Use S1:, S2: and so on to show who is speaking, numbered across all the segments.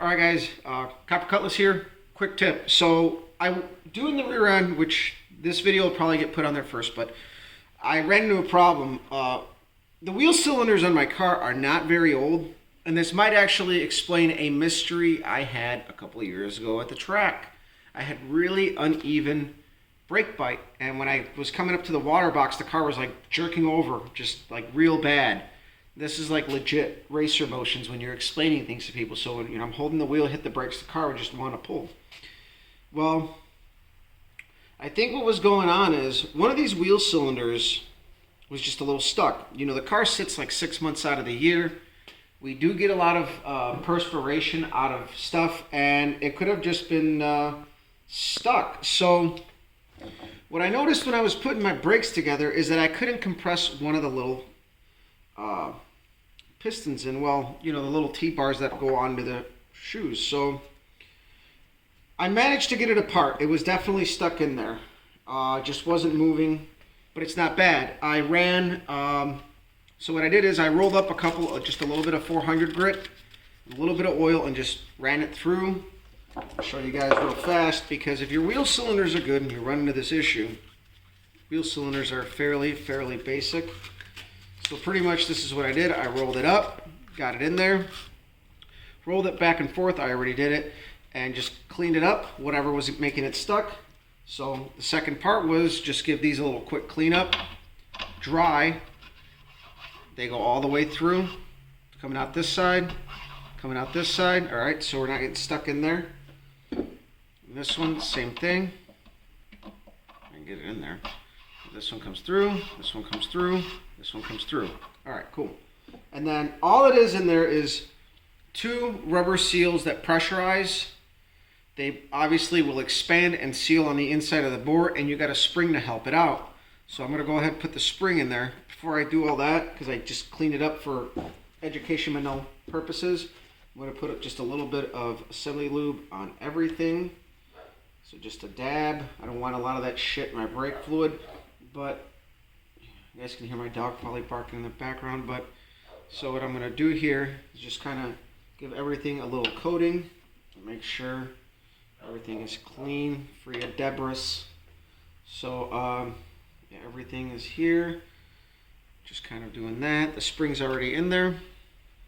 S1: All right, guys, Copper Cutlass here. Quick tip. So I'm doing the rear end, which this video will probably get put on there first, but I ran into a problem. The wheel cylinders on my car are not very old, and this might actually explain a mystery I had a couple of years ago at the track. I had really uneven brake bite, and when I was coming up to the water box, the car was like jerking over, just like real bad. This is like legit racer motions when you're explaining things to people. So when I'm holding the wheel, hit the brakes, the car would just want to pull. Well, I think what was going on is one of these wheel cylinders was just a little stuck. The car sits like 6 months out of the year. We do get a lot of perspiration out of stuff, and it could have just been stuck. So what I noticed when I was putting my brakes together is that I couldn't compress one of the little pistons in, the little T-bars that go onto the shoes. So I managed to get it apart. It was definitely stuck in there. Just wasn't moving, but it's not bad. I ran, so what I did is I rolled up just a little bit of 400 grit, a little bit of oil, and just ran it through. I'll show you guys real fast, because if your wheel cylinders are good and you run into this issue, wheel cylinders are fairly basic. So pretty much this is what I did. I rolled it up, got it in there, rolled it back and forth. I already did it, and just cleaned it up, whatever was making it stuck. So the second part was just give these a little quick cleanup, dry. They go all the way through, coming out this side, coming out this side. All right, so we're not getting stuck in there. And this one, same thing. I can get it in there. This one comes through, this one comes through, this one comes through. All right, cool. And then all it is in there is 2 rubber seals that pressurize. They obviously will expand and seal on the inside of the bore, and you got a spring to help it out. So I'm going to go ahead and put the spring in there. Before I do all that, because I just cleaned it up for educational purposes, I'm going to put just a little bit of assembly lube on everything. So just a dab. I don't want a lot of that shit in my brake fluid. But you guys can hear my dog probably barking in the background. But so what I'm going to do here is just kind of give everything a little coating to make sure everything is clean, free of debris. So yeah, everything is here. Just kind of doing that. The spring's already in there.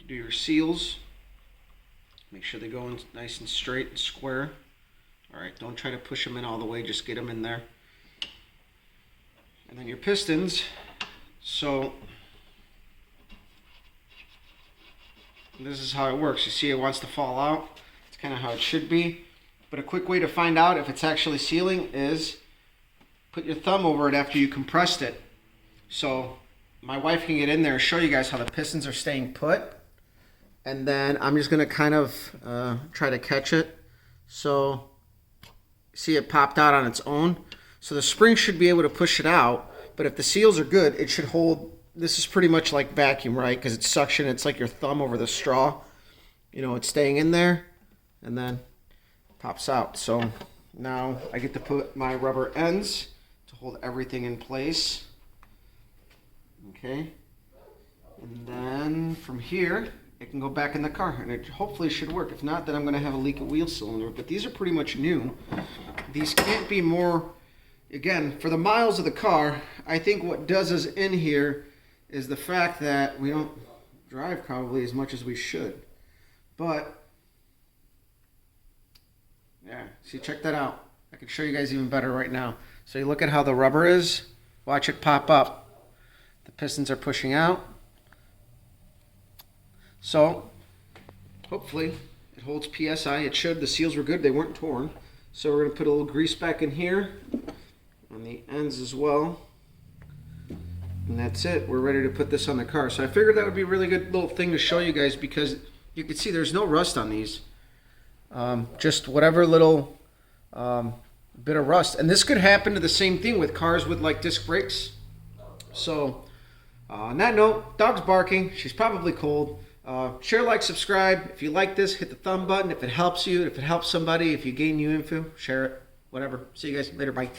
S1: Do your seals. Make sure they go in nice and straight and square. All right, don't try to push them in all the way. Just get them in there. And then your pistons. So this is how it works. You see it wants to fall out. It's kind of how it should be. But a quick way to find out if it's actually sealing is put your thumb over it after you compressed it. So my wife can get in there and show you guys how the pistons are staying put. And then I'm just going to kind of try to catch it. So see, it popped out on its own. So the spring should be able to push it out, but if the seals are good, it should hold. This is pretty much like vacuum, right? Because it's suction. It's like your thumb over the straw. It's staying in there, and then pops out. So now I get to put my rubber ends to hold everything in place. Okay. And then from here, it can go back in the car, and it hopefully should work. If not, then I'm going to have a leak of wheel cylinder. But these are pretty much new. These can't be more. Again, for the miles of the car, I think what does us in here is the fact that we don't drive probably as much as we should. But, yeah, see, check that out. I can show you guys even better right now. So you look at how the rubber is. Watch it pop up. The pistons are pushing out. So, hopefully, it holds PSI. It should. The seals were good. They weren't torn. So we're going to put a little grease back in here. On the ends as well, and that's it. We're ready to put this on the car. So I figured that would be a really good little thing to show you guys, because you can see there's no rust on these, just whatever little bit of rust. And this could happen to the same thing with cars with like disc brakes. So on that note, dog's barking, she's probably cold. Share, like, subscribe. If you like this, hit the thumb button. If it helps you, if it helps somebody, if you gain new info, share it, whatever. See you guys later. Bye.